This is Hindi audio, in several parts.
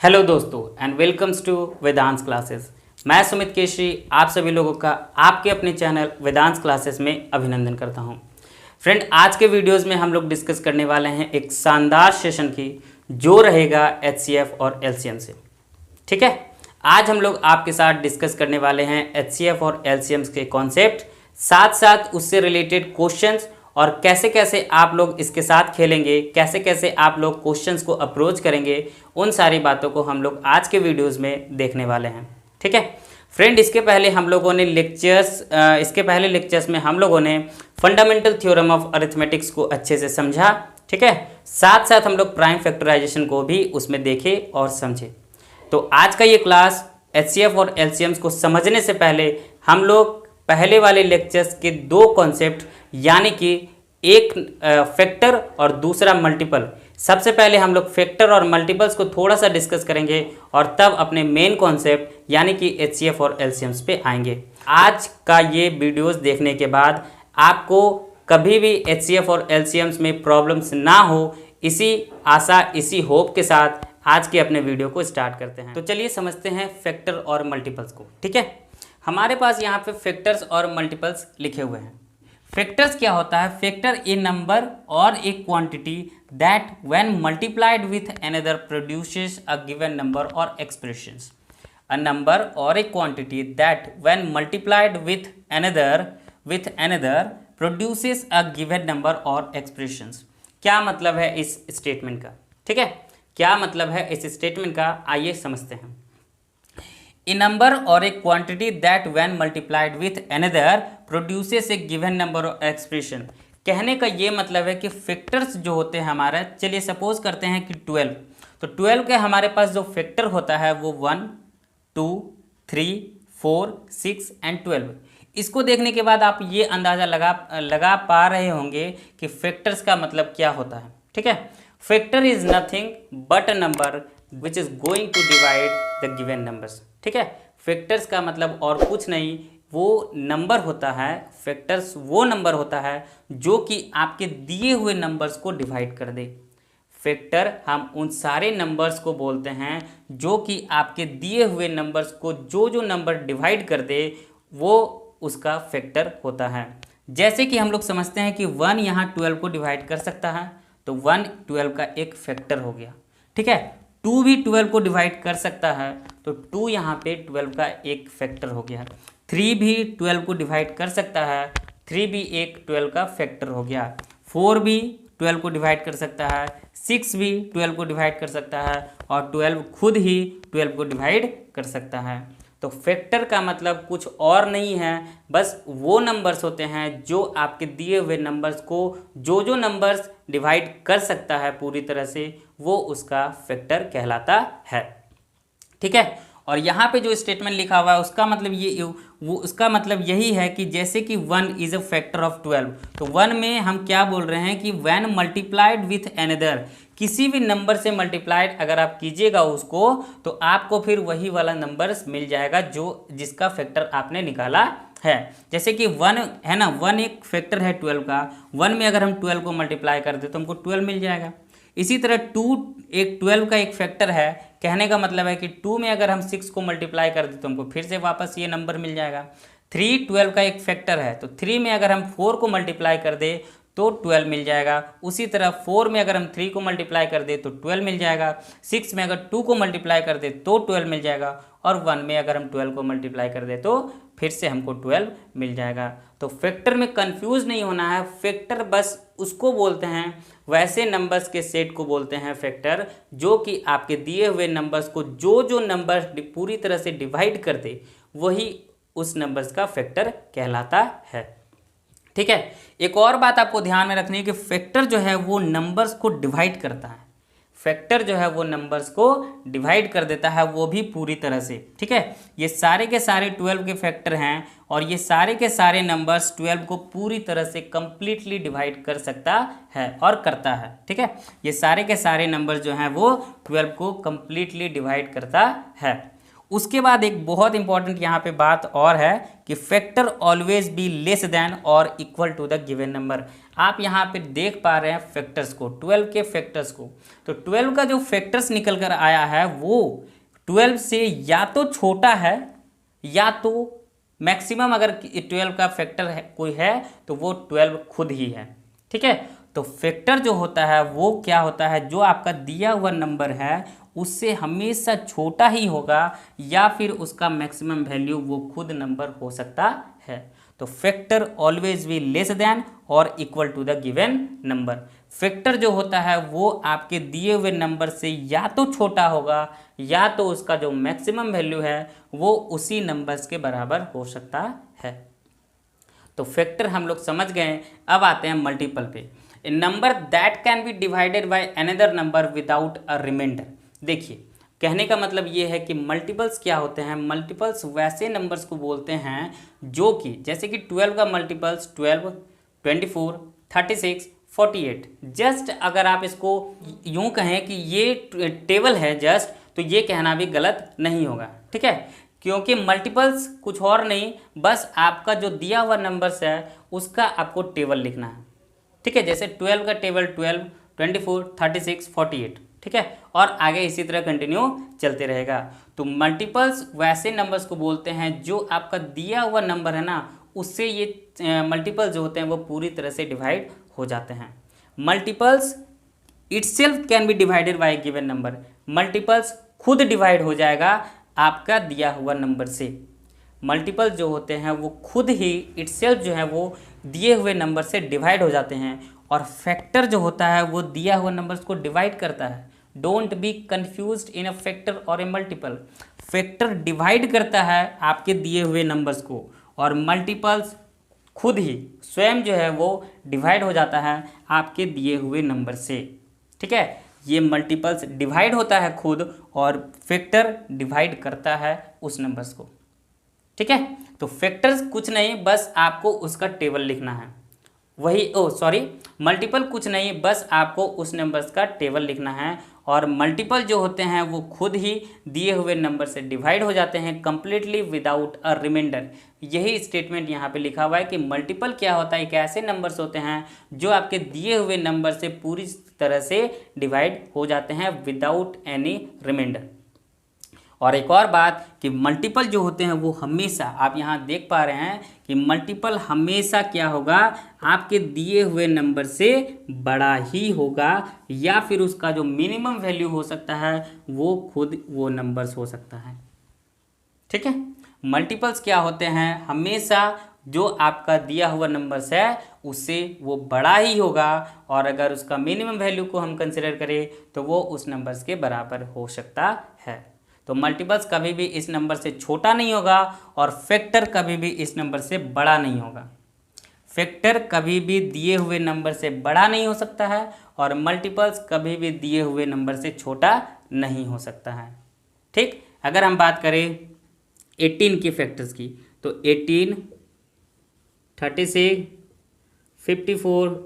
हेलो दोस्तों and welcomes to Vedansh classes. मैं सुमित केशरी आप सभी लोगों का आपके अपने चैनल वेदांश क्लासेस में अभिनंदन करता हूं। फ्रेंड, आज के वीडियोस में हम लोग डिस्कस करने वाले हैं एक शानदार सेशन की जो रहेगा एचसीएफ और एलसीएम से। ठीक है, आज हम लोग आपके साथ डिस्कस करने वाले हैं एचसीएफ और एलसीएम के कॉन्सेप्ट, साथ साथ उससे रिलेटेड क्वेश्चंस और कैसे कैसे आप लोग इसके साथ खेलेंगे, कैसे कैसे आप लोग क्वेश्चंस को अप्रोच करेंगे, उन सारी बातों को हम लोग आज के वीडियोस में देखने वाले हैं। ठीक है फ्रेंड, इसके पहले लेक्चर्स में हम लोगों ने फंडामेंटल थ्योरम ऑफ अरिथमेटिक्स को अच्छे से समझा। ठीक है, साथ साथ हम लोग प्राइम फैक्टराइजेशन को भी उसमें देखे और समझे। तो आज का ये क्लास एचसीएफ और एलसीएम्स को समझने से पहले हम लोग पहले वाले लेक्चर्स के दो कॉन्सेप्ट यानी कि एक फैक्टर और दूसरा मल्टीपल, सबसे पहले हम लोग फैक्टर और मल्टीपल्स को थोड़ा सा डिस्कस करेंगे और तब अपने मेन कॉन्सेप्ट यानी कि एचसीएफ और एलसीएम्स पे आएंगे। आज का ये वीडियोस देखने के बाद आपको कभी भी एचसीएफ और एलसीएम्स में प्रॉब्लम्स ना हो, इसी आशा इसी होप के साथ आज के अपने वीडियो को स्टार्ट करते हैं। तो चलिए समझते हैं फैक्टर और मल्टीपल्स को। ठीक है, हमारे पास यहाँ पे फैक्टर्स और मल्टीपल्स लिखे हुए हैं। फैक्टर्स क्या होता है? फैक्टर ए नंबर और ए quantity that when multiplied with another produces a given number और एक्सप्रेशंस। अ नंबर और ए quantity that when multiplied with another produces a given number और एक्सप्रेशंस। क्या मतलब है इस स्टेटमेंट का? ठीक है, क्या मतलब है इस स्टेटमेंट का, आइए समझते हैं। A number or a quantity that when multiplied with another produces a given number or expression। कहने का ये मतलब है कि फैक्टर्स जो होते हैं हमारा, चलिए सपोज करते हैं कि 12, तो 12 के हमारे पास जो फैक्टर होता है वो 1, 2, 3, 4, 6 एंड 12। इसको देखने के बाद आप ये अंदाज़ा लगा पा रहे होंगे कि फैक्टर्स का मतलब क्या होता है। ठीक है, factor is nothing but a number which is going to divide the given numbers. ठीक है, फैक्टर्स का मतलब और कुछ नहीं, वो नंबर होता है, फैक्टर्स वो नंबर होता है जो कि आपके दिए हुए नंबर्स को डिवाइड कर दे। फैक्टर हम उन सारे नंबर्स को बोलते हैं जो कि आपके दिए हुए नंबर्स को जो नंबर डिवाइड कर दे वो उसका फैक्टर होता है। जैसे कि हम लोग समझते हैं कि 1 यहाँ 12 को डिवाइड कर सकता है, तो 1 12 का एक फैक्टर हो गया। ठीक है, 2 भी 12 को डिवाइड कर सकता है, तो 2 यहाँ पे 12 का एक फैक्टर हो गया। 3 भी 12 को डिवाइड कर सकता है, 3 भी एक 12 का फैक्टर हो गया। 4 भी 12 को डिवाइड कर सकता है, 6 भी 12 को डिवाइड कर सकता है और 12 खुद ही 12 को डिवाइड कर सकता है। तो फैक्टर का मतलब कुछ और नहीं है, बस वो नंबर्स होते हैं जो आपके दिए हुए नंबर्स को जो नंबर्स डिवाइड कर सकता है पूरी तरह से, वो उसका फैक्टर कहलाता है। ठीक है, और यहाँ पे जो स्टेटमेंट लिखा हुआ है उसका मतलब यही है कि जैसे कि 1 इज अ फैक्टर ऑफ 12, तो 1 में हम क्या बोल रहे हैं कि व्हेन मल्टीप्लाइड विथ अनदर, किसी भी नंबर से मल्टीप्लाइड अगर आप कीजिएगा उसको, तो आपको फिर वही वाला नंबर मिल जाएगा जिसका फैक्टर आपने निकाला है। जैसे कि 1 है ना, 1 एक फैक्टर है 12 का, 1 में अगर हम 12 को मल्टीप्लाई कर दे तो हमको 12 मिल जाएगा। इसी तरह 2 एक 12 का एक फैक्टर है, कहने का मतलब है कि 2 में अगर हम 6 को मल्टीप्लाई कर दे तो हमको फिर से वापस ये नंबर मिल जाएगा। 3 12 का एक फैक्टर है, तो 3 में अगर हम 4 को मल्टीप्लाई कर दे तो 12 मिल जाएगा। उसी तरह 4 में अगर हम 3 को मल्टीप्लाई कर दे तो 12 मिल जाएगा। 6 में अगर 2 को मल्टीप्लाई कर दे तो 12 मिल जाएगा और 1 में अगर हम 12 को मल्टीप्लाई कर दे तो फिर से हमको 12 मिल जाएगा। तो फैक्टर में कंफ्यूज नहीं होना है, फैक्टर बस उसको बोलते हैं, वैसे नंबर्स के सेट को बोलते हैं फैक्टर, जो कि आपके दिए हुए नंबर्स को जो नंबर पूरी तरह से डिवाइड कर दे वही उस नंबर्स का फैक्टर कहलाता है। ठीक है, एक और बात आपको ध्यान में रखनी है कि फैक्टर जो है वो नंबर्स को डिवाइड करता है, फैक्टर जो है वो नंबर्स को डिवाइड कर देता है, वो भी पूरी तरह से। ठीक है, ये सारे के सारे 12 के फैक्टर हैं और ये सारे के सारे नंबर्स 12 को पूरी तरह से कंप्लीटली डिवाइड कर सकता है और करता है। ठीक है, ये सारे के सारे नंबर्स जो हैं वो 12 को कंप्लीटली डिवाइड करता है। उसके बाद एक बहुत इंपॉर्टेंट यहाँ पे बात और है कि factor always be less than और equal to the given number. आप यहाँ पे देख पा रहे हैं फैक्टर्स को, 12 के फैक्टर्स को। तो 12 का जो फैक्टर्स निकल कर आया है वो 12 से या तो छोटा है या तो मैक्सिमम, अगर 12 का फैक्टर है कोई है तो वो 12 खुद ही है। ठीक है, तो फैक्टर जो होता है वो क्या होता है, जो आपका दिया हुआ नंबर है उससे हमेशा छोटा ही होगा या फिर उसका मैक्सिमम वैल्यू वो खुद नंबर हो सकता है। तो factor always be less than और equal to the given number. Factor जो होता है वो आपके दिए हुए नंबर से या तो छोटा होगा या तो उसका जो मैक्सिमम वैल्यू है वो उसी नंबर्स के बराबर हो सकता है। तो फैक्टर हम लोग समझ गए। अब आते हैं मल्टीपल पे। A number that can be divided by another number without a remainder. देखिए, कहने का मतलब ये है कि मल्टीपल्स क्या होते हैं, मल्टीपल्स वैसे नंबर्स को बोलते हैं जो कि जैसे कि 12 का मल्टीपल्स 12, 24, 36, 48। जस्ट अगर आप इसको यूं कहें कि ये टेबल है जस्ट, तो ये कहना भी गलत नहीं होगा। ठीक है, क्योंकि मल्टीपल्स कुछ और नहीं, बस आपका जो दिया हुआ नंबर्स है उसका आपको टेबल लिखना है। ठीक है, जैसे 12 का टेबल 12, 24, 36, 48। ठीक है, और आगे इसी तरह कंटिन्यू चलते रहेगा। तो मल्टीपल्स वैसे नंबर्स को बोलते हैं जो आपका दिया हुआ नंबर है ना, उससे ये मल्टीपल्स जो होते हैं वो पूरी तरह से डिवाइड हो जाते हैं। Multiples itself can be divided bye given number. Multiples खुद डिवाइड हो जाएगा आपका दिया हुआ नंबर से। मल्टीपल जो होते हैं वो खुद ही इटसेल्फ जो है वो दिए हुए नंबर से डिवाइड हो जाते हैं। और फैक्टर जो होता है वो दिया हुआ नंबर्स को डिवाइड करता है। Don't be confused in a factor और ए मल्टीपल। फैक्टर डिवाइड करता है आपके दिए हुए नंबर्स को और मल्टीपल्स खुद ही स्वयं जो है वो डिवाइड हो जाता है आपके दिए हुए नंबर से। ठीक है, ये मल्टीपल्स डिवाइड होता है खुद और फैक्टर डिवाइड करता है उस नंबर्स को। ठीक है, तो फैक्टर्स कुछ नहीं, बस आपको उसका टेबल लिखना है। मल्टीपल कुछ नहीं, बस आपको उस नंबर्स का टेबल लिखना है। और मल्टीपल जो होते हैं वो खुद ही दिए हुए नंबर से डिवाइड हो जाते हैं कंप्लीटली विदाउट अ रिमाइंडर। यही स्टेटमेंट यहाँ पे लिखा हुआ है कि मल्टीपल क्या होता है, एक ऐसे नंबर्स होते हैं जो आपके दिए हुए नंबर से पूरी तरह से डिवाइड हो जाते हैं विदाउट एनी रिमाइंडर। और एक और बात कि मल्टीपल जो होते हैं वो हमेशा, आप यहाँ देख पा रहे हैं कि मल्टीपल हमेशा क्या होगा, आपके दिए हुए नंबर से बड़ा ही होगा या फिर उसका जो मिनिमम वैल्यू हो सकता है वो खुद वो नंबर्स हो सकता है। ठीक है, मल्टीपल्स क्या होते हैं, हमेशा जो आपका दिया हुआ नंबर्स है उससे वो बड़ा ही होगा और अगर उसका मिनिमम वैल्यू को हम कंसिडर करें तो वो उस नंबर्स के बराबर हो सकता है। तो मल्टीपल्स कभी भी इस नंबर से छोटा नहीं होगा और फैक्टर कभी भी इस नंबर से बड़ा नहीं होगा। फैक्टर कभी भी दिए हुए नंबर से बड़ा नहीं हो सकता है और मल्टीपल्स कभी भी दिए हुए नंबर से छोटा नहीं हो सकता है। ठीक, अगर हम बात करें 18 की फैक्टर्स की तो 18, 36, 54,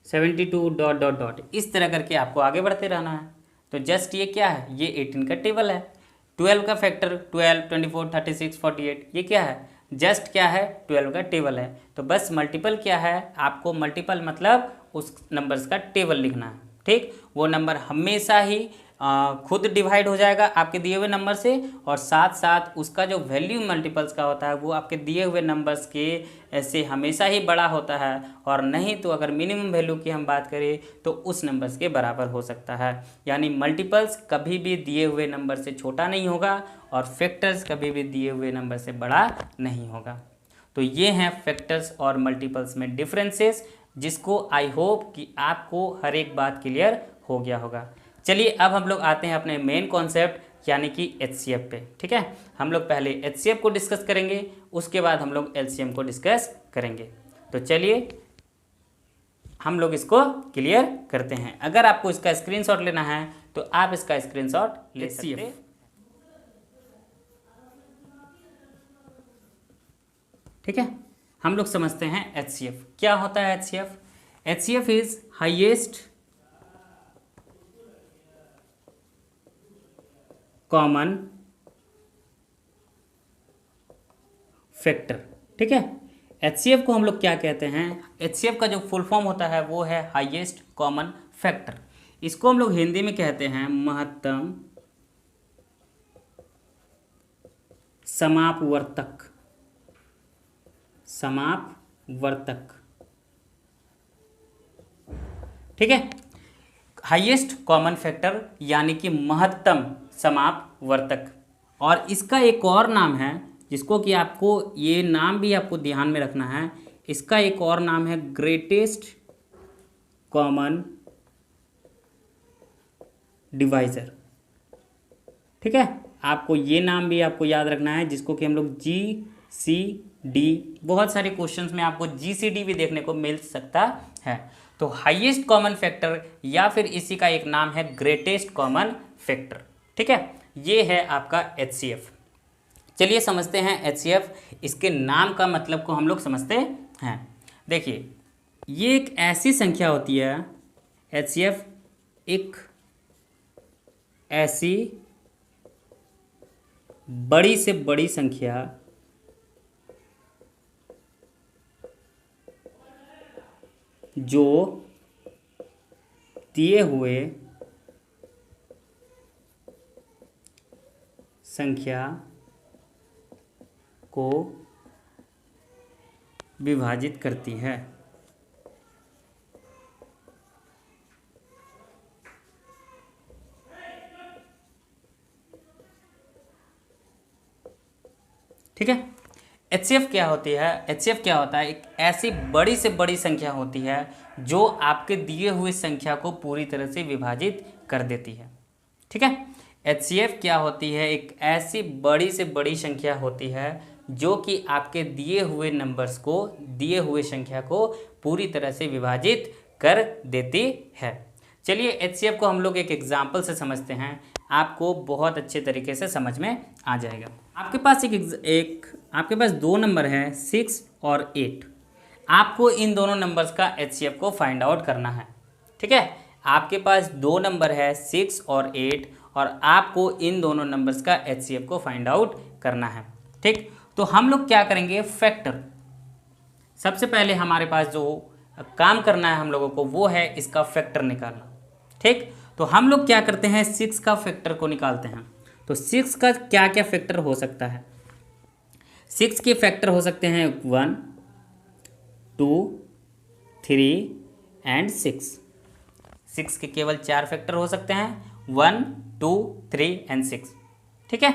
72 डॉट डॉट डॉट इस तरह करके आपको आगे बढ़ते रहना है। तो जस्ट ये क्या है, ये 18 का टेबल है। 12 का फैक्टर 12, 24, 36, 48 ये क्या है, जस्ट क्या है 12 का टेबल है। तो बस मल्टीपल क्या है, आपको मल्टीपल मतलब उस नंबर्स का टेबल लिखना है। ठीक, वो नंबर हमेशा ही खुद डिवाइड हो जाएगा आपके दिए हुए नंबर से और साथ साथ उसका जो वैल्यू मल्टीपल्स का होता है वो आपके दिए हुए नंबर्स के ऐसे हमेशा ही बड़ा होता है और नहीं तो अगर मिनिमम वैल्यू की हम बात करें तो उस नंबर्स के बराबर हो सकता है। यानी मल्टीपल्स कभी भी दिए हुए नंबर से छोटा नहीं होगा और फैक्टर्स कभी भी दिए हुए नंबर से बड़ा नहीं होगा। तो ये हैं फैक्टर्स और मल्टीपल्स में डिफरेंसेस, जिसको आई होप कि आपको हर एक बात क्लियर हो गया होगा। चलिए अब हम लोग आते हैं अपने मेन कॉन्सेप्ट यानी कि एचसीएफ पे। ठीक है, हम लोग पहले एचसीएफ को डिस्कस करेंगे, उसके बाद हम लोग एलसीएम को डिस्कस करेंगे। तो चलिए हम लोग इसको क्लियर करते हैं। अगर आपको इसका स्क्रीनशॉट लेना है तो आप इसका स्क्रीनशॉट ले सकते हैं। ठीक है, हम लोग समझते हैं एचसीएफ क्या होता है। HCF is highest common factor. ठीक है, HCF को हम लोग क्या कहते हैं? HCF का जो फुल फॉर्म होता है वो है हाईएस्ट कॉमन फैक्टर। इसको हम लोग हिंदी में कहते हैं महत्तम समापवर्तक। समापवर्तक, ठीक है, हाईएस्ट कॉमन फैक्टर यानी कि महत्तम समापवर्तक। और इसका एक और नाम है जिसको कि आपको ये नाम भी आपको ध्यान में रखना है। इसका एक और नाम है ग्रेटेस्ट कॉमन डिवाइज़र। ठीक है, आपको ये नाम भी आपको याद रखना है, जिसको कि हम लोग GCD, बहुत सारे क्वेश्चंस में आपको GCD भी देखने को मिल सकता है। तो हाईएस्ट कॉमन फैक्टर या फिर इसी का एक नाम है ग्रेटेस्ट कॉमन फैक्टर। ठीक है, ये है आपका HCF। चलिए समझते हैं HCF, इसके नाम का मतलब को हम लोग समझते हैं। देखिए, ये एक ऐसी संख्या होती है, HCF एक ऐसी बड़ी से बड़ी संख्या जो दिए हुए संख्या को विभाजित करती है। ठीक है, HCF क्या होती है? HCF क्या होता है? एक ऐसी बड़ी से बड़ी संख्या होती है जो आपके दिए हुए संख्या को पूरी तरह से विभाजित कर देती है। ठीक है, HCF क्या होती है? एक ऐसी बड़ी से बड़ी संख्या होती है जो कि आपके दिए हुए नंबर्स को, दिए हुए संख्या को पूरी तरह से विभाजित कर देती है। चलिए HCF को हम लोग एक एग्जाम्पल से समझते हैं, आपको बहुत अच्छे तरीके से समझ में आ जाएगा। आपके पास आपके पास दो नंबर हैं 6 और 8। आपको इन दोनों नंबर्स का HCF को फाइंड आउट करना है। ठीक है, आपके पास दो नंबर है 6 और 8 और आपको इन दोनों नंबर्स का HCF को फाइंड आउट करना है। ठीक, तो हम लोग क्या करेंगे? फैक्टर। सबसे पहले हमारे पास जो काम करना है हम लोगों को वो है इसका फैक्टर निकालना। ठीक, तो हम लोग क्या करते हैं? 6 का फैक्टर को निकालते हैं। तो 6 का क्या क्या फैक्टर हो सकता है? 6 के फैक्टर हो सकते हैं 1, 2, 3 एंड 6। 6 के केवल 4 फैक्टर हो सकते हैं, 1, 2, 3 एंड 6। ठीक है,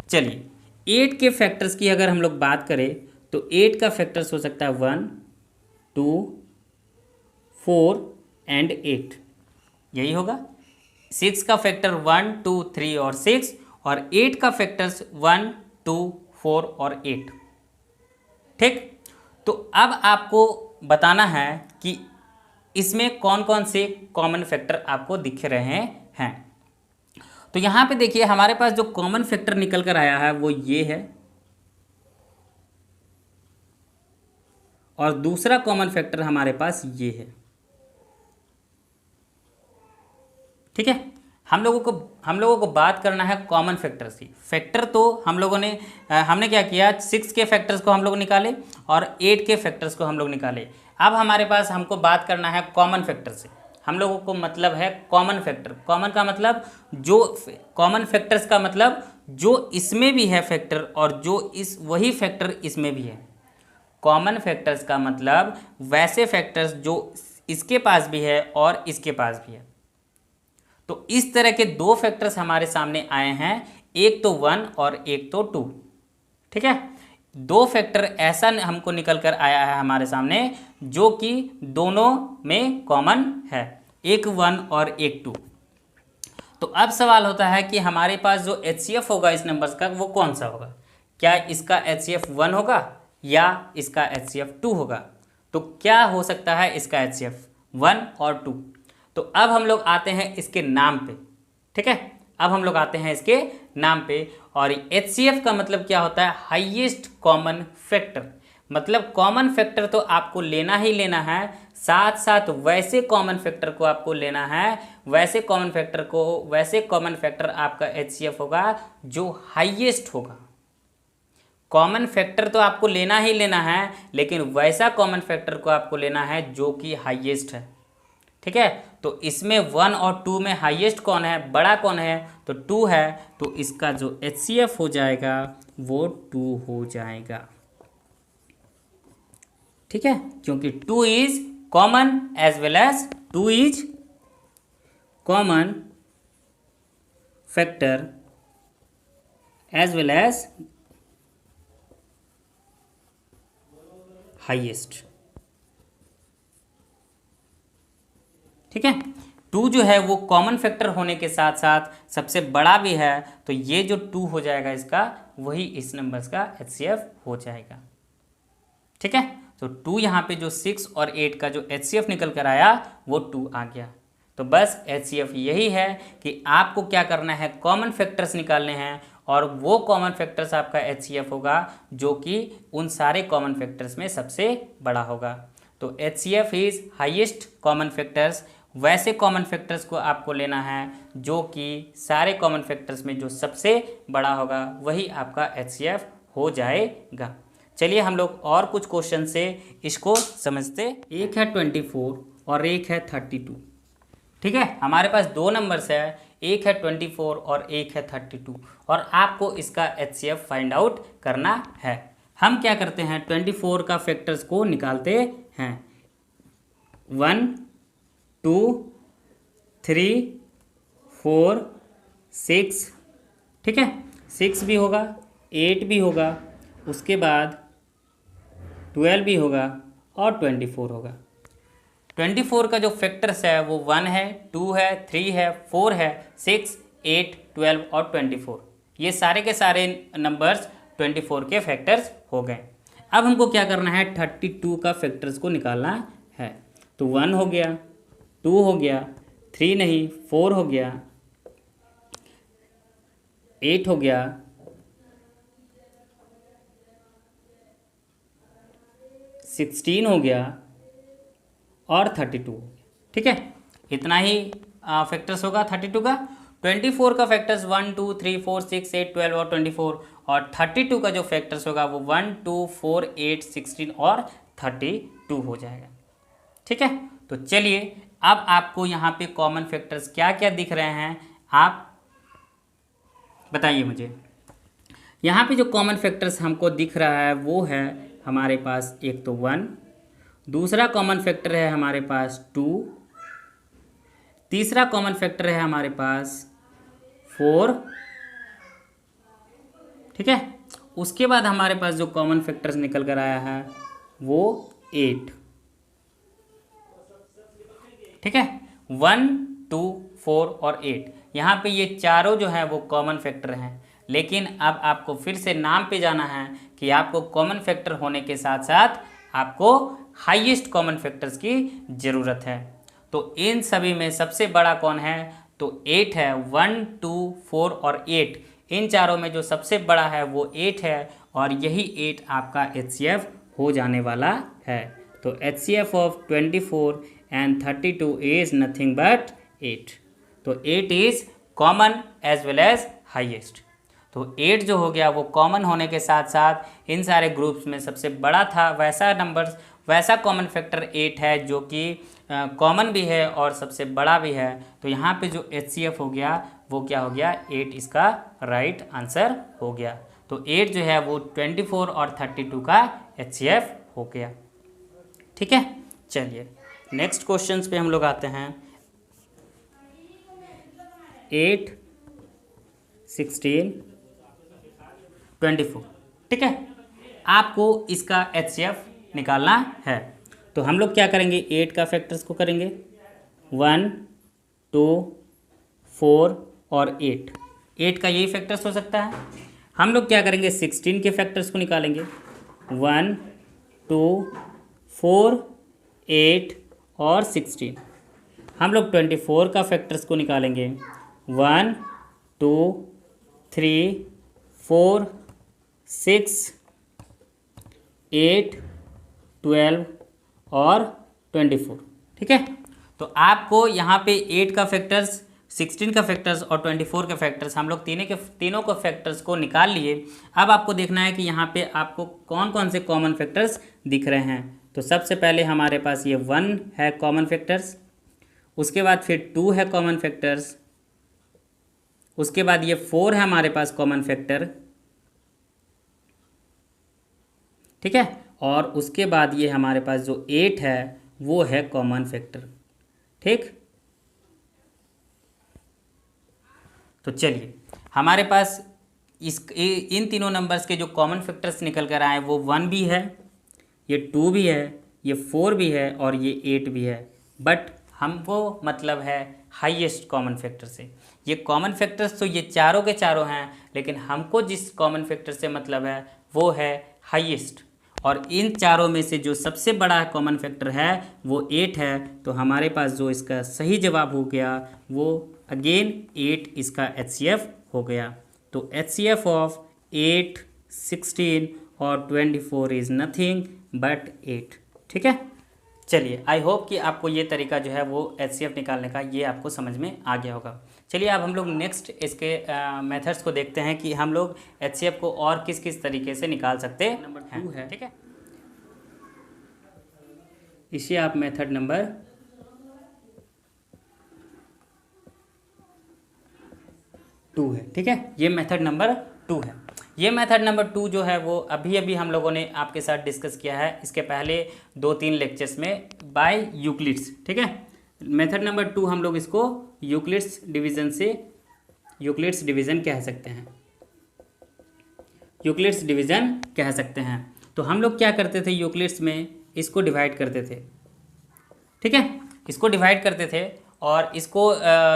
चलिए 8 के फैक्टर्स की अगर हम लोग बात करें तो 8 का फैक्टर्स हो सकता है 1, 2, 4 एंड 8। यही होगा। 6 का फैक्टर 1, 2, 3 और 6 और 8 का फैक्टर्स 1, 2, 4 और 8। ठीक, तो अब आपको बताना है कि इसमें कौन कौन से कॉमन फैक्टर आपको दिख रहे हैं। तो यहाँ पे देखिए हमारे पास जो कॉमन फैक्टर निकल कर आया है वो ये है, और दूसरा कॉमन फैक्टर हमारे पास ये है। ठीक है, हम लोगों को बात करना है कॉमन फैक्टर्स की। फैक्टर तो हमने क्या किया? 6 के फैक्टर्स को हम लोग निकाले और 8 के फैक्टर्स को हम लोग निकाले। अब हमारे पास हमको बात करना है कॉमन फैक्टर से। हम लोगों को मतलब है कॉमन फैक्टर। कॉमन का मतलब जो कॉमन फैक्टर्स का मतलब जो इसमें भी है फैक्टर और जो वही फैक्टर इसमें भी है। कॉमन फैक्टर्स का मतलब वैसे फैक्टर्स जो इसके पास भी है और इसके पास भी है। तो इस तरह के दो फैक्टर्स हमारे सामने आए हैं, एक तो 1 और एक तो 2। ठीक है, दो फैक्टर ऐसा हमको निकल कर आया है हमारे सामने जो कि दोनों में कॉमन है, एक 1 और एक 2। तो अब सवाल होता है कि हमारे पास जो HCF होगा इस नंबर्स का वो कौन सा होगा? क्या इसका HCF 1 होगा या इसका HCF 2 होगा? तो क्या हो सकता है इसका HCF 1 और 2? तो अब हम लोग आते हैं इसके नाम पे। ठीक है, अब हम लोग आते हैं इसके नाम पे। और HCF का मतलब क्या होता है? Highest common factor. मतलब कॉमन फैक्टर तो आपको लेना ही लेना है, साथ साथ वैसे कॉमन फैक्टर को आपको लेना है, वैसे कॉमन फैक्टर आपका HCF होगा जो हाईएस्ट होगा। कॉमन फैक्टर तो आपको लेना ही लेना है, लेकिन वैसा कॉमन फैक्टर को आपको लेना है जो कि हाईएस्ट है। ठीक है, तो इसमें 1 और 2 में हाईएस्ट कौन है, बड़ा कौन है, तो 2 है, तो इसका जो HCF हो जाएगा वो 2 हो जाएगा। ठीक है, क्योंकि 2 is common as well as 2 is common factor as well as highest. ठीक है, 2 जो है वो कॉमन फैक्टर होने के साथ साथ सबसे बड़ा भी है, तो ये जो 2 हो जाएगा इसका, वही इस नंबर्स का HCF हो जाएगा। ठीक है, तो 2 यहाँ पे जो 6 और 8 का जो HCF निकल कर आया वो 2 आ गया। तो बस HCF यही है कि आपको क्या करना है, कॉमन फैक्टर्स निकालने हैं, और वो कॉमन फैक्टर्स आपका HCF होगा जो कि उन सारे कॉमन फैक्टर्स में सबसे बड़ा होगा। तो HCF is highest common factors. वैसे कॉमन फैक्टर्स को आपको लेना है जो कि सारे कॉमन फैक्टर्स में जो सबसे बड़ा होगा, वही आपका HCF हो जाएगा। चलिए हम लोग और कुछ क्वेश्चन से इसको समझते। एक है 24 और एक है 32। ठीक है, हमारे पास दो नंबर्स है, एक है 24 और एक है 32, और आपको इसका HCF फाइंड आउट करना है। हम क्या करते हैं, 24 का फैक्टर्स को निकालते हैं। 1 2 3 4 6, ठीक है, 6 भी होगा, 8 भी होगा, उसके बाद 12 भी होगा और 24 होगा। 24 का जो फैक्टर्स है वो 1 है, 2 है, 3 है, 4 है, 6, 8, 12 और 24, ये सारे के सारे नंबर्स 24 के फैक्टर्स हो गए। अब हमको क्या करना है, 32 का फैक्टर्स को निकालना है। तो 1 हो गया, 2 हो गया, 3 नहीं 4 हो गया, 8 हो गया, 16 हो गया और 32 हो गया। ठीक है, इतना ही फैक्टर्स होगा 32 का। 24 का फैक्टर्स 1 2 3 4 6 8 12 और 24, और 32 का जो फैक्टर्स होगा वो 1 2 4 8 16 और 32 हो जाएगा। ठीक है, तो चलिए अब आपको यहाँ पे कॉमन फैक्टर्स क्या क्या दिख रहे हैं, आप बताइए मुझे। यहाँ पे जो कॉमन फैक्टर्स हमको दिख रहा है वो है हमारे पास, एक तो 1, दूसरा कॉमन फैक्टर है हमारे पास 2, तीसरा कॉमन फैक्टर है हमारे पास 4। ठीक है, उसके बाद हमारे पास जो कॉमन फैक्टर्स निकल कर आया है वो 8। ठीक है, 1 2 4 और 8, यहाँ पे ये चारों जो है वो कॉमन फैक्टर हैं। लेकिन अब आपको फिर से नाम पे जाना है कि आपको कॉमन फैक्टर होने के साथ साथ आपको हाईएस्ट कॉमन फैक्टर्स की ज़रूरत है। तो इन सभी में सबसे बड़ा कौन है, तो 8 है। 1 2 4 और 8, इन चारों में जो सबसे बड़ा है वो 8 है, और यही 8 आपका HCF हो जाने वाला है। तो HCF of 24 and 32 is nothing but 8। तो 8 is common as well as highest. तो 8 जो हो गया वो कॉमन होने के साथ साथ इन सारे ग्रुप्स में सबसे बड़ा था, वैसा कॉमन फैक्टर 8 है जो कि कॉमन भी है और सबसे बड़ा भी है। तो यहाँ पे जो HCF हो गया वो क्या हो गया, 8 इसका राइट आंसर हो गया। तो 8 जो है वो 24 और 32 का HCF हो गया। ठीक है, चलिए नेक्स्ट क्वेश्चंस पे हम लोग आते हैं। 8 16 24, ठीक है, आपको इसका HCF निकालना है। तो हम लोग क्या करेंगे, 8 का फैक्टर्स को करेंगे, 1 2 4 और 8 का यही फैक्टर्स हो सकता है। हम लोग क्या करेंगे, 16 के फैक्टर्स को निकालेंगे, 1 2 4 8 और 16। हम लोग 24 का फैक्टर्स को निकालेंगे, 1 2 3 4 6 8 12 और 24। ठीक है, तो आपको यहाँ पे 8 का फैक्टर्स 16 का फैक्टर्स और 24 के फैक्टर्स, हम लोग तीनों के फैक्टर्स को निकाल लिए। अब आपको देखना है कि यहाँ पे आपको कौन कौन से कॉमन फैक्टर्स दिख रहे हैं। तो सबसे पहले हमारे पास ये 1 है कॉमन फैक्टर्स, उसके बाद फिर 2 है कॉमन फैक्टर्स, उसके बाद ये 4 है हमारे पास कॉमन फैक्टर, ठीक है, और उसके बाद ये हमारे पास जो 8 है वो है कॉमन फैक्टर, ठीक। तो चलिए हमारे पास इन तीनों नंबर्स के जो कॉमन फैक्टर्स निकल कर आए वो 1 भी है, ये 2 भी है, ये 4 भी है और ये 8 भी है। बट हमको मतलब है हाईएस्ट कॉमन फैक्टर से। ये कॉमन फैक्टर्स तो ये चारों के चारों हैं, लेकिन हमको जिस कॉमन फैक्टर से मतलब है वो है हाईएस्ट, और इन चारों में से जो सबसे बड़ा कॉमन फैक्टर है वो 8 है। तो हमारे पास जो इसका सही जवाब हो गया वो अगेन 8 इसका HCF हो गया। तो HCF ऑफ 8, 16 और 24 इज़ नथिंग बट 8, ठीक है। चलिए आई होप कि आपको ये तरीका जो है वो HCF निकालने का ये आपको समझ में आ गया होगा। चलिए अब हम लोग नेक्स्ट इसके मेथड्स को देखते हैं कि हम लोग HCF को और किस किस तरीके से निकाल सकते हैं। नंबर 2 है, ठीक है, इसे आप मेथड नंबर 2 है, ठीक है, ये मेथड नंबर 2 है। ये मेथड नंबर 2 जो है वो अभी अभी हम लोगों ने आपके साथ डिस्कस किया है इसके पहले 2-3 लेक्चर्स में बाय यूक्लिड्स, ठीक है। मेथड नंबर 2 हम लोग इसको यूक्लिड्स डिवीज़न कह सकते हैं, यूक्लिड्स डिवीज़न कह सकते हैं। तो हम लोग क्या करते थे यूक्लिड्स में, इसको डिवाइड करते थे, ठीक है, इसको डिवाइड करते थे और इसको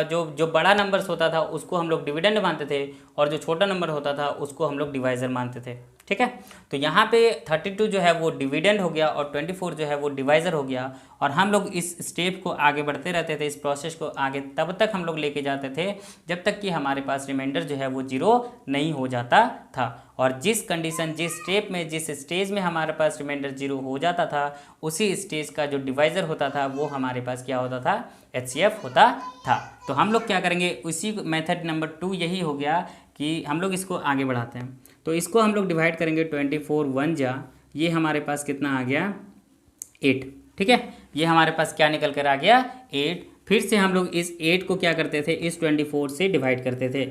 जो बड़ा नंबर्स होता था उसको हम लोग डिविडेंड मानते थे और जो छोटा नंबर होता था उसको हम लोग डिवाइज़र मानते थे, ठीक है। तो यहाँ पे 32 जो है वो डिविडेंड हो गया और 24 जो है वो डिवाइज़र हो गया, और हम लोग इस स्टेप को आगे बढ़ते रहते थे, इस प्रोसेस को आगे तब तक हम लोग लेके जाते थे जब तक कि हमारे पास रिमाइंडर जो है वो 0 नहीं हो जाता था। और जिस कंडीशन, जिस स्टेज में हमारे पास रिमाइंडर 0 हो जाता था, उसी स्टेज का जो डिवाइज़र होता था वो हमारे पास क्या होता था, HCF होता था। तो हम लोग क्या करेंगे, उसी मेथड नंबर 2 यही हो गया कि हम लोग इसको आगे बढ़ाते हैं। तो इसको हम लोग डिवाइड करेंगे 24 1 जा, ये हमारे पास कितना आ गया 8, ठीक है, ये हमारे पास क्या निकल कर आ गया 8। फिर से हम लोग इस 8 को क्या करते थे, इस 24 से डिवाइड करते थे,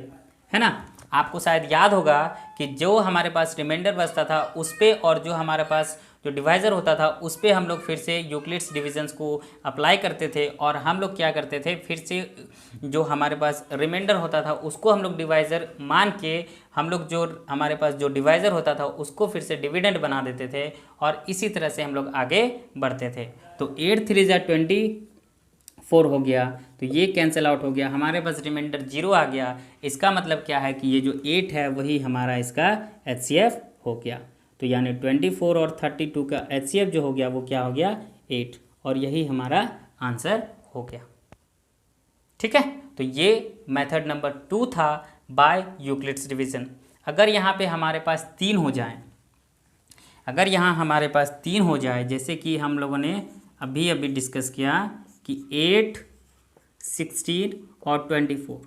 है ना। आपको शायद याद होगा कि जो हमारे पास रिमाइंडर बचता था उस पर और जो हमारे पास जो डिवाइज़र होता था उस पर हम लोग फिर से यूक्लिड्स डिवीजन्स को अप्लाई करते थे, और हम लोग क्या करते थे, फिर से जो हमारे पास रिमाइंडर होता था उसको हम लोग डिवाइज़र मान के हम लोग जो हमारे पास जो डिवाइज़र होता था उसको फिर से डिविडेंड बना देते थे, और इसी तरह से हम लोग आगे बढ़ते थे। तो 8 3 जा 24 हो गया, तो ये कैंसिल आउट हो गया, हमारे पास रिमाइंडर 0 आ गया। इसका मतलब क्या है कि ये जो 8 है वही हमारा इसका HCF हो गया। तो यानी 24 और 32 का HCF जो हो गया वो क्या हो गया 8, और यही हमारा आंसर हो गया, ठीक है। तो ये मेथड नंबर 2 था बाय यूक्लिड्स डिवीज़न। अगर यहाँ पे हमारे पास 3 हो जाए, अगर यहाँ हमारे पास 3 हो जाए, जैसे कि हम लोगों ने अभी अभी डिस्कस किया कि 8, 16 और 24,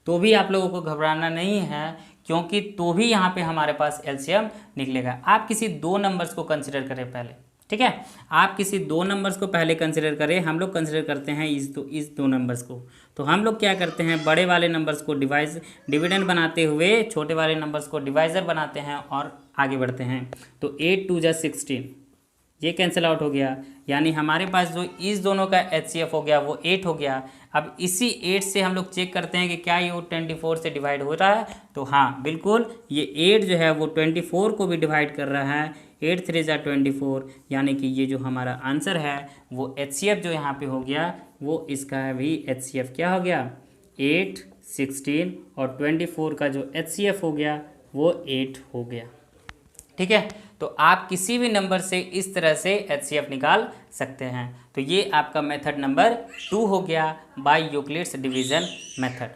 तो भी आप लोगों को घबराना नहीं है, क्योंकि तो भी यहाँ पे हमारे पास LCM निकलेगा। आप किसी 2 नंबर्स को कंसिडर करें पहले, ठीक है, आप किसी 2 नंबर्स को पहले कंसिडर करें। हम लोग कंसिडर करते हैं इस दो नंबर्स को। तो हम लोग क्या करते हैं, बड़े वाले नंबर्स को डिविडेंड बनाते हुए छोटे वाले नंबर्स को डिवाइज़र बनाते हैं और आगे बढ़ते हैं। तो 8 2 जा 16, ये कैंसिल आउट हो गया, यानी हमारे पास जो इस दोनों का HCF हो गया वो 8 हो गया। अब इसी 8 से हम लोग चेक करते हैं कि क्या ये 24 से डिवाइड हो रहा है, तो हाँ बिल्कुल, ये 8 जो है वो 24 को भी डिवाइड कर रहा है। 8 3 जा 24, यानी कि ये जो हमारा आंसर है वो HCF जो यहाँ पे हो गया वो इसका भी HCF क्या हो गया 8, 16 और 24 का जो HCF हो गया वो 8 हो गया, ठीक है। तो आप किसी भी नंबर से इस तरह से HCF निकाल सकते हैं। तो ये आपका मेथड नंबर 2 हो गया बाय यूक्लिड्स डिवीज़न मेथड,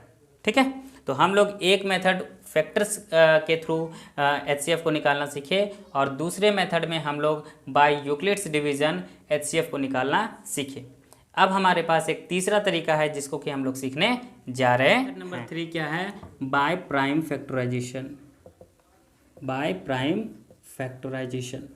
ठीक है। तो हम लोग एक मेथड फैक्टर्स के थ्रू HCF को निकालना सीखे, और दूसरे मेथड में हम लोग बाय यूक्लिड्स डिवीज़न HCF को निकालना सीखे। अब हमारे पास एक तीसरा तरीका है जिसको कि हम लोग सीखने जा रहे हैं। नंबर 3 क्या है? By prime factorization. By prime factorization.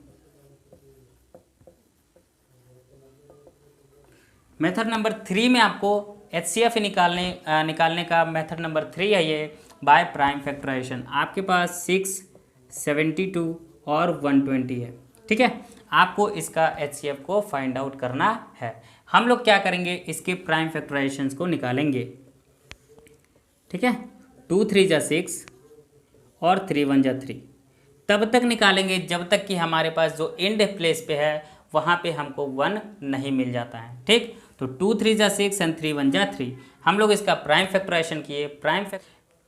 Method number 3 में आपको HCF निकालने का मेथड नंबर 3 है ये, बाय प्राइम फैक्टराइजेशन। आपके पास 6, 72 और 120 है, ठीक है। आपको इसका HCF को फाइंड आउट करना है। हम लोग क्या करेंगे, इसके प्राइम फैक्टराइजेशंस को निकालेंगे, ठीक है। 2 3 जा 6 और 3 1 जा 3, तब तक निकालेंगे जब तक कि हमारे पास जो एंड प्लेस पे है वहाँ पे हमको 1 नहीं मिल जाता है, ठीक। तो 2 3 जा 6 एंड 3 1 जा 3, हम लोग इसका प्राइम फैक्टराइजेशन किए।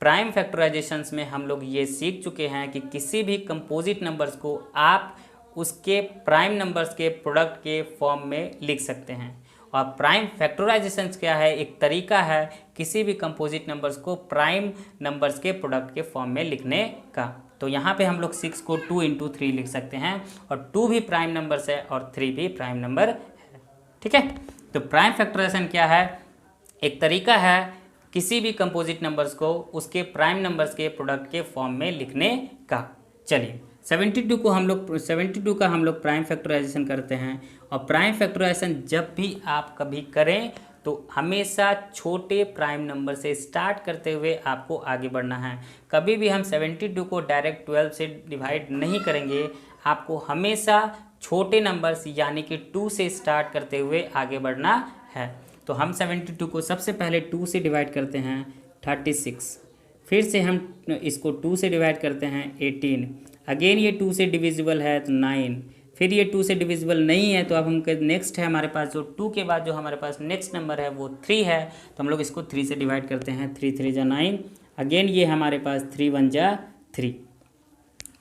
प्राइम फैक्टराइजेशंस में हम लोग ये सीख चुके हैं कि किसी भी कंपोजिट नंबर्स को आप उसके प्राइम नंबर्स के प्रोडक्ट के फॉर्म में लिख सकते हैं। और प्राइम फैक्टराइजेशन क्या है? एक तरीका है किसी भी कंपोजिट नंबर्स को प्राइम नंबर्स के प्रोडक्ट के फॉर्म में लिखने का। तो यहाँ पे हम लोग 6 को 2 × 3 लिख सकते हैं, और 2 भी प्राइम नंबर्स है और 3 भी प्राइम नंबर है, ठीक है। तो प्राइम फैक्टराइजेशन क्या है? एक तरीका है किसी भी कंपोजिट नंबर्स को उसके प्राइम नंबर्स के प्रोडक्ट के फॉर्म में लिखने का। चलिए 72 का हम लोग प्राइम फैक्टराइजेशन करते हैं। और प्राइम फैक्टराइजेशन जब भी आप कभी करें तो हमेशा छोटे प्राइम नंबर से स्टार्ट करते हुए आपको आगे बढ़ना है। कभी भी हम 72 को डायरेक्ट 12 से डिवाइड नहीं करेंगे, आपको हमेशा छोटे नंबर्स यानी कि 2 से स्टार्ट करते हुए आगे बढ़ना है। तो हम 72 को सबसे पहले 2 से डिवाइड करते हैं 36, फिर से हम इसको 2 से डिवाइड करते हैं 18, अगेन ये 2 से डिविजिबल है तो 9, फिर ये 2 से डिविजिबल नहीं है तो अब हम नेक्स्ट है हमारे पास जो 2 के बाद जो हमारे पास नेक्स्ट नंबर है वो 3 है, तो हम लोग इसको 3 से डिवाइड करते हैं। 3 3 जा 9, अगेन ये हमारे पास 3 1 जा 3,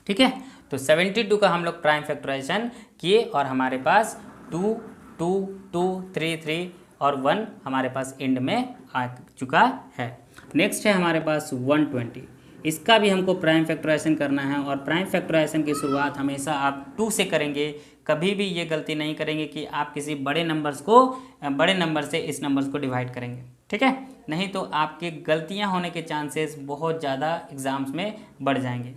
ठीक है। तो 72 का हम लोग प्राइम फैक्टराइजेशन किए और हमारे पास 2 2 2 3 3 और 1 हमारे पास एंड में आ चुका है। नेक्स्ट है हमारे पास 120, इसका भी हमको प्राइम फैक्टराइजेशन करना है। और प्राइम फैक्टराइजेशन की शुरुआत हमेशा आप 2 से करेंगे, कभी भी ये गलती नहीं करेंगे कि आप किसी बड़े नंबर से इस नंबर्स को डिवाइड करेंगे, ठीक है। नहीं तो आपके गलतियां होने के चांसेस बहुत ज़्यादा एग्जाम्स में बढ़ जाएंगे।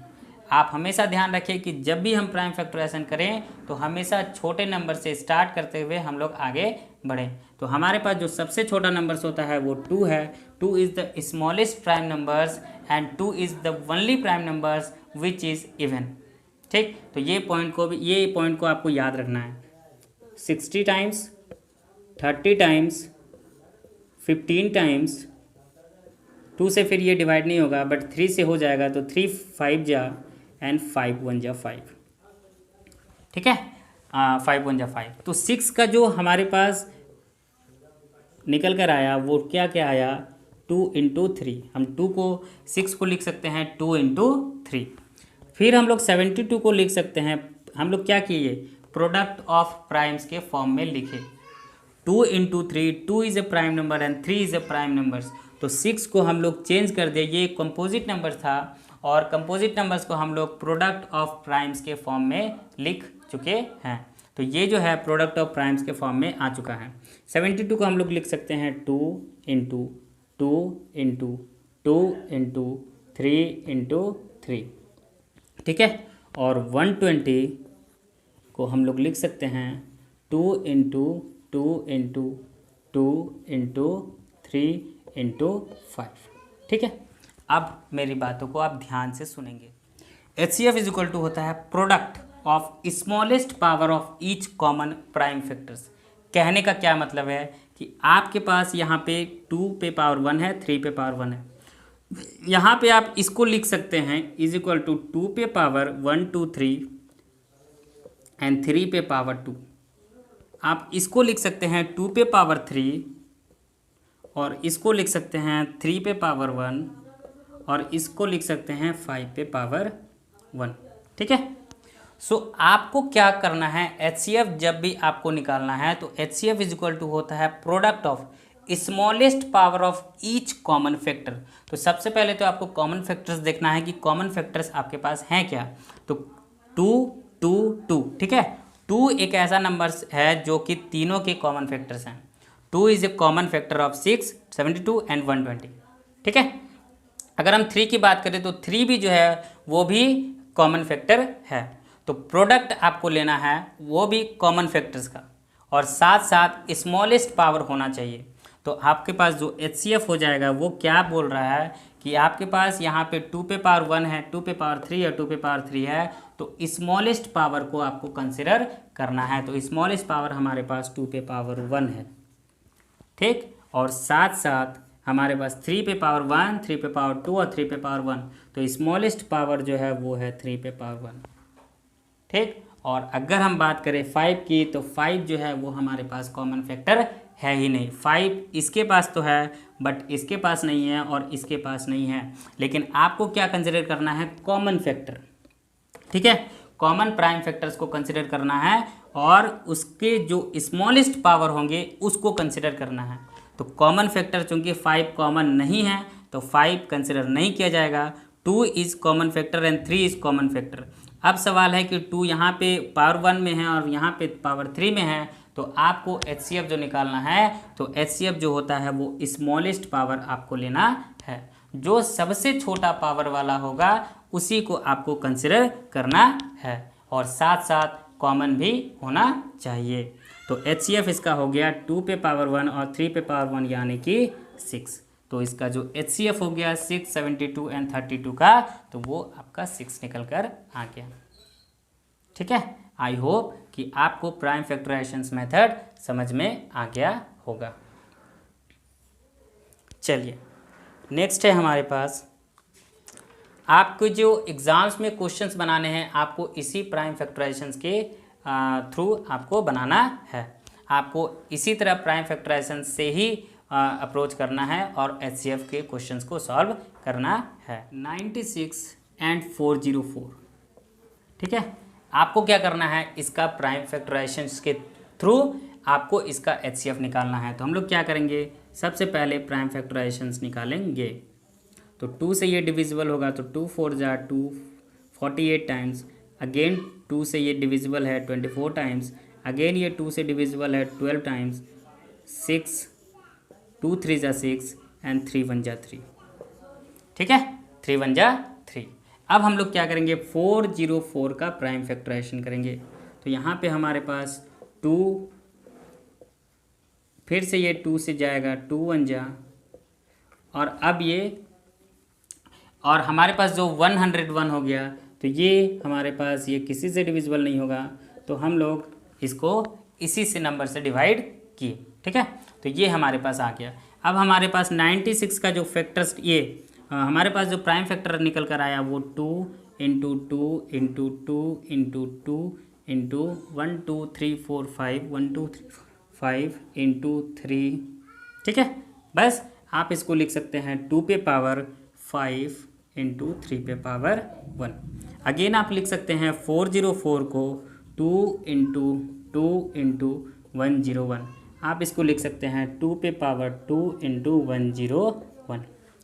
आप हमेशा ध्यान रखिए कि जब भी हम प्राइम फैक्टराइजेशन करें तो हमेशा छोटे नंबर से स्टार्ट करते हुए हम लोग आगे बढ़ें। तो हमारे पास जो सबसे छोटा नंबर्स होता है वो 2 है। 2 is the smallest prime numbers and 2 is the only prime numbers which is even, ठीक। तो ये पॉइंट को आपको याद रखना है। 60 टाइम्स, 30 टाइम्स, 15 टाइम्स, 2 से फिर ये डिवाइड नहीं होगा बट 3 से हो जाएगा, तो 3 5 जा एंड 5 1 जा 5, ठीक है। 5 1 जा 5। तो 6 का जो हमारे पास निकल कर आया वो क्या क्या आया? 2 × 3। हम 6 को लिख सकते हैं 2 × 3। फिर हम लोग 72 को लिख सकते हैं। हम लोग क्या किए? प्रोडक्ट ऑफ प्राइम्स के फॉर्म में लिखे। 2 × 3, 2 is a prime number and 3 is a prime numbers. तो 6 को हम लोग चेंज कर दिए, ये कंपोजिट नंबर था और कंपोजिट नंबर्स को हम लोग प्रोडक्ट ऑफ प्राइम्स के फॉर्म में लिख चुके हैं। तो ये जो है प्रोडक्ट ऑफ प्राइम्स के फॉर्म में आ चुका है। 72 को हम लोग लिख सकते हैं 2 × 2 × 2 × 3 × 3, ठीक है। और 120 को हम लोग लिख सकते हैं 2 × 2 × 2 × 3 × 5, ठीक है। अब मेरी बातों को आप ध्यान से सुनेंगे। HCF इज इक्वल टू होता है product of smallest power of each common prime factors. कहने का क्या मतलब है कि आपके पास यहाँ पे 2 पे पावर 1 है, 3 पे पावर 1 है, यहाँ पे आप इसको लिख सकते हैं इज इक्वल टू 2 पे पावर 1 2 3 एंड 3 पे पावर 2। आप इसको लिख सकते हैं 2 पे पावर 3 और इसको लिख सकते हैं 3 पे पावर 1 और इसको लिख सकते हैं 5 पे पावर 1, ठीक है। सो आपको क्या करना है? HCF जब भी आपको निकालना है तो HCF इज इक्वल टू होता है product of smallest power of each common factor. तो सबसे पहले तो आपको कॉमन फैक्टर्स देखना है कि कॉमन फैक्टर्स आपके पास हैं क्या। तो 2 2 2, ठीक है। 2 एक ऐसा नंबर है जो कि तीनों के कॉमन फैक्टर्स हैं। 2 is a common factor of 6, 72 and 120, ठीक है। अगर हम 3 की बात करें तो 3 भी जो है वो भी कॉमन फैक्टर है। तो प्रोडक्ट आपको लेना है वो भी कॉमन फैक्टर्स का, और साथ साथ स्मॉलेस्ट पावर होना चाहिए। तो आपके पास जो HCF हो जाएगा वो क्या बोल रहा है कि आपके पास यहाँ पे 2 पे पावर 1 है, 2 पे पावर 3 है, 2 पे पावर 3 है, तो स्मॉलेस्ट पावर को आपको कंसिडर करना है। तो स्मॉलेस्ट पावर हमारे पास 2 पे पावर 1 है, ठीक। और साथ साथ हमारे पास 3 पे पावर 1, 3 पे पावर 2 और 3 पे पावर 1, तो स्मॉलेस्ट पावर जो है वो है 3 पे पावर 1, ठीक। और अगर हम बात करें 5 की, तो 5 जो है वो हमारे पास कॉमन फैक्टर है ही नहीं। 5 इसके पास तो है बट इसके पास नहीं है और इसके पास नहीं है, लेकिन आपको क्या कंसिडर करना है, कॉमन फैक्टर, ठीक है। कॉमन प्राइम फैक्टर्स को कंसिडर करना है और उसके जो स्मॉलेस्ट पावर होंगे उसको कंसिडर करना है। तो कॉमन फैक्टर चूंकि 5 कॉमन नहीं है तो 5 कंसिडर नहीं किया जाएगा। 2 is common factor and 3 is common factor. अब सवाल है कि 2 यहाँ पे पावर 1 में है और यहाँ पे पावर 3 में है, तो आपको HCF जो निकालना है, तो HCF जो होता है वो स्मॉलेस्ट पावर आपको लेना है। जो सबसे छोटा पावर वाला होगा उसी को आपको कंसिडर करना है, और साथ साथ कॉमन भी होना चाहिए। तो HCF इसका हो गया 2 पे पावर 1 और 3 पे पावर 1 यानी कि 6। तो इसका जो HCF हो गया 6, 72 एंड 32 का, तो वो आपका 6 निकल कर आ गया, ठीक है। आई होप कि आपको प्राइम फैक्टराइजेशंस मेथड समझ में आ गया होगा। चलिए नेक्स्ट है हमारे पास, आपको जो एग्ज़ाम्स में क्वेश्चंस बनाने हैं आपको इसी प्राइम फैक्टराइजेशंस के थ्रू आपको बनाना है। आपको इसी तरह प्राइम फैक्टराइजेशन से ही अप्रोच करना है और HCF के क्वेश्चंस को सॉल्व करना है। 96 एंड 404, ठीक है। आपको क्या करना है, इसका प्राइम फैक्टराइजेशन के थ्रू आपको इसका HCF निकालना है। तो हम लोग क्या करेंगे, सबसे पहले प्राइम फैक्टराइजेशंस निकालेंगे। तो 2 से ये डिविजिबल होगा तो 2 4 जा 2 48 टाइम्स, अगेन 2 से ये डिविजिबल है 24 टाइम्स, अगेन ये 2 से डिविजिबल है 12 टाइम्स, 6 2 3 जा 6 एंड 3 1 जा 3, ठीक है, 3 1 जा 3। अब हम लोग क्या करेंगे, 404 का प्राइम फैक्टराइजेशन करेंगे। तो यहाँ पे हमारे पास 2, फिर से ये 2 से जाएगा 2 1 जा, और अब ये, और हमारे पास जो 101 हो गया, तो ये हमारे पास ये किसी से डिविजिबल नहीं होगा, तो हम लोग इसको इसी से नंबर से डिवाइड किए, ठीक है। तो ये हमारे पास आ गया। अब हमारे पास 96 का जो फैक्टर्स, ये हमारे पास जो प्राइम फैक्टर निकल कर आया वो 2 into 2 into 2 into 2 into 1 2 3 4 5 1 2 3 5 into 3, ठीक है। बस आप इसको लिख सकते हैं 2 पे पावर 5 इंटू 3 पे पावर 1। अगेन आप लिख सकते हैं 404 को 2 इंटू 2 इंटू 101, आप इसको लिख सकते हैं 2 पे पावर 2 इंटू 101,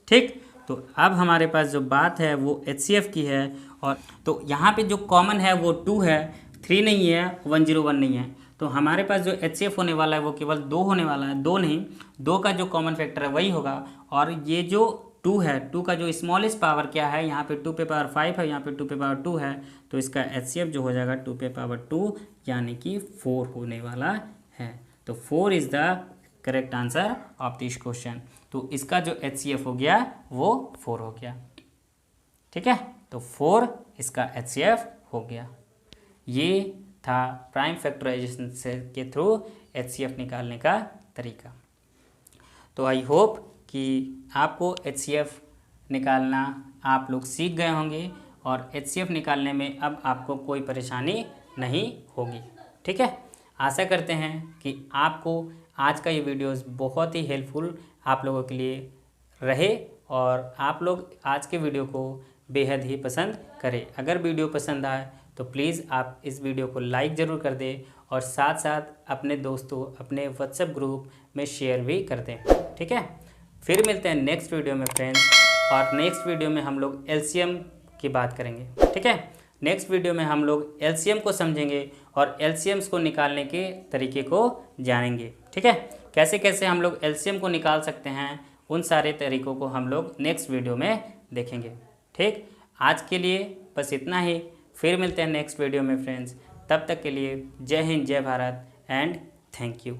ठीक। तो अब हमारे पास जो बात है वो HCF की है, और तो यहाँ पे जो कॉमन है वो 2 है, 3 नहीं है, 101 नहीं है। तो हमारे पास जो HCF होने वाला है वो केवल 2 होने वाला है, 2 नहीं, 2 का जो कॉमन फैक्टर है वही होगा। और ये जो 2 है, 2 का जो स्मॉलेस्ट पावर क्या है, यहाँ पे 2 पे पावर 5 है, यहाँ पे 2 पे पावर 2 है, तो इसका HCF जो हो जाएगा 2 पे पावर 2 यानी कि 4 होने वाला है। तो 4 is the correct answer of this question. तो इसका जो HCF हो गया वो 4 हो गया, ठीक है। तो 4 इसका HCF हो गया। ये था प्राइम फैक्टराइजेशन से के थ्रू HCF निकालने का तरीका। तो आई होप कि आपको HCF निकालना आप लोग सीख गए होंगे, और HCF निकालने में अब आपको कोई परेशानी नहीं होगी, ठीक है। आशा करते हैं कि आपको आज का ये वीडियोस बहुत ही हेल्पफुल आप लोगों के लिए रहे, और आप लोग आज के वीडियो को बेहद ही पसंद करें। अगर वीडियो पसंद आए तो प्लीज़ आप इस वीडियो को लाइक ज़रूर कर दें, और साथ साथ अपने दोस्तों, अपने व्हाट्सएप ग्रुप में शेयर भी कर दें, ठीक है। फिर मिलते हैं नेक्स्ट वीडियो में फ्रेंड्स, और नेक्स्ट वीडियो में हम लोग LCM की बात करेंगे, ठीक है। नेक्स्ट वीडियो में हम लोग LCM को समझेंगे और LCMs को निकालने के तरीके को जानेंगे, ठीक है। कैसे कैसे हम लोग LCM को निकाल सकते हैं उन सारे तरीकों को हम लोग नेक्स्ट वीडियो में देखेंगे। ठीक, आज के लिए बस इतना ही, फिर मिलते हैं नेक्स्ट वीडियो में फ्रेंड्स। तब तक के लिए जय हिंद, जय भारत एंड थैंक यू।